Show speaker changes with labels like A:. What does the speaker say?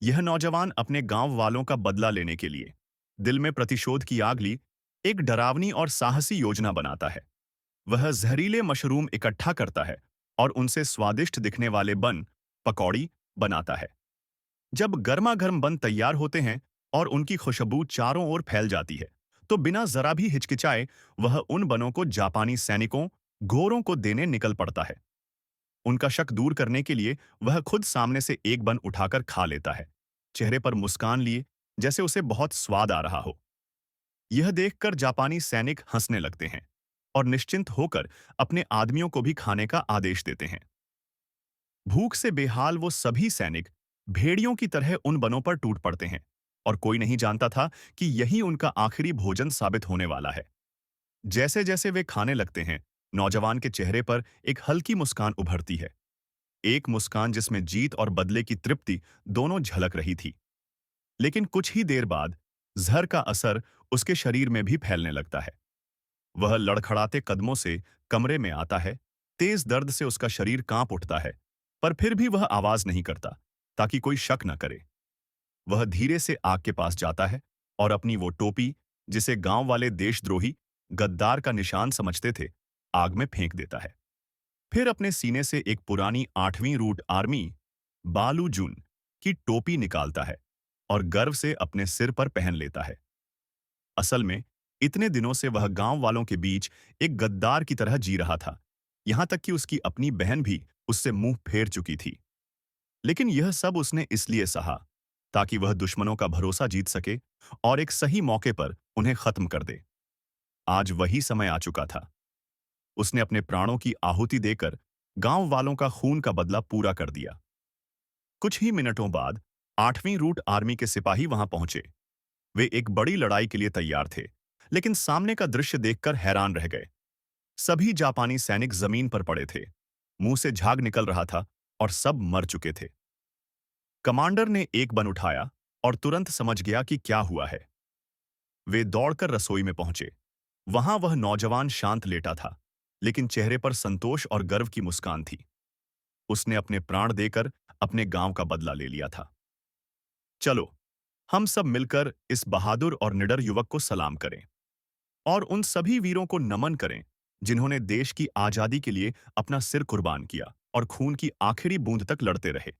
A: यह नौजवान अपने गांव वालों का बदला लेने के लिए दिल में प्रतिशोध की आग ली एक डरावनी और साहसी योजना बनाता है। वह जहरीले मशरूम इकट्ठा करता है और उनसे स्वादिष्ट दिखने वाले बन पकौड़ी बनाता है। जब गर्मा गर्म बन तैयार होते हैं और उनकी खुशबू चारों ओर फैल जाती है, तो बिना जरा भी हिचकिचाए वह उन बनों को जापानी सैनिकों घोरों को देने निकल पड़ता है। उनका शक दूर करने के लिए वह खुद सामने से एक बन उठाकर खा लेता है, चेहरे पर मुस्कान लिए, जैसे उसे बहुत स्वाद आ रहा हो। यह देखकर जापानी सैनिक हंसने लगते हैं और निश्चिंत होकर अपने आदमियों को भी खाने का आदेश देते हैं। भूख से बेहाल वो सभी सैनिक भेड़ियों की तरह उन बनों पर टूट पड़ते हैं और कोई नहीं जानता था कि यही उनका आखिरी भोजन साबित होने वाला है। जैसे जैसे वे खाने लगते हैं, नौजवान के चेहरे पर एक हल्की मुस्कान उभरती है, एक मुस्कान जिसमें जीत और बदले की तृप्ति दोनों झलक रही थी। लेकिन कुछ ही देर बाद जहर का असर उसके शरीर में भी फैलने लगता है। वह लड़खड़ाते कदमों से कमरे में आता है, तेज दर्द से उसका शरीर कांप उठता है, पर फिर भी वह आवाज नहीं करता, ताकि कोई शक न करे। वह धीरे से आग के पास जाता है और अपनी वो टोपी, जिसे गांव वाले देशद्रोही गद्दार का निशान समझते थे, आग में फेंक देता है। फिर अपने सीने से एक पुरानी 8वीं रूट आर्मी बालू जून की टोपी निकालता है और गर्व से अपने सिर पर पहन लेता है। असल में इतने दिनों से वह गांव वालों के बीच एक गद्दार की तरह जी रहा था, यहां तक कि उसकी अपनी बहन भी उससे मुंह फेर चुकी थी। लेकिन यह सब उसने इसलिए सहा ताकि वह दुश्मनों का भरोसा जीत सके और एक सही मौके पर उन्हें खत्म कर दे। आज वही समय आ चुका था। उसने अपने प्राणों की आहुति देकर गांव वालों का खून का बदला पूरा कर दिया। कुछ ही मिनटों बाद 8वीं रूट आर्मी के सिपाही वहां पहुंचे। वे एक बड़ी लड़ाई के लिए तैयार थे, लेकिन सामने का दृश्य देखकर हैरान रह गए। सभी जापानी सैनिक जमीन पर पड़े थे, मुंह से झाग निकल रहा था और सब मर चुके थे। कमांडर ने एक बन उठाया और तुरंत समझ गया कि क्या हुआ है। वे दौड़कर रसोई में पहुंचे। वहां वह नौजवान शांत लेटा था, लेकिन चेहरे पर संतोष और गर्व की मुस्कान थी। उसने अपने प्राण देकर अपने गांव का बदला ले लिया था। चलो, हम सब मिलकर इस बहादुर और निडर युवक को सलाम करें और उन सभी वीरों को नमन करें जिन्होंने देश की आजादी के लिए अपना सिर कुर्बान किया और खून की आखिरी बूंद तक लड़ते रहे।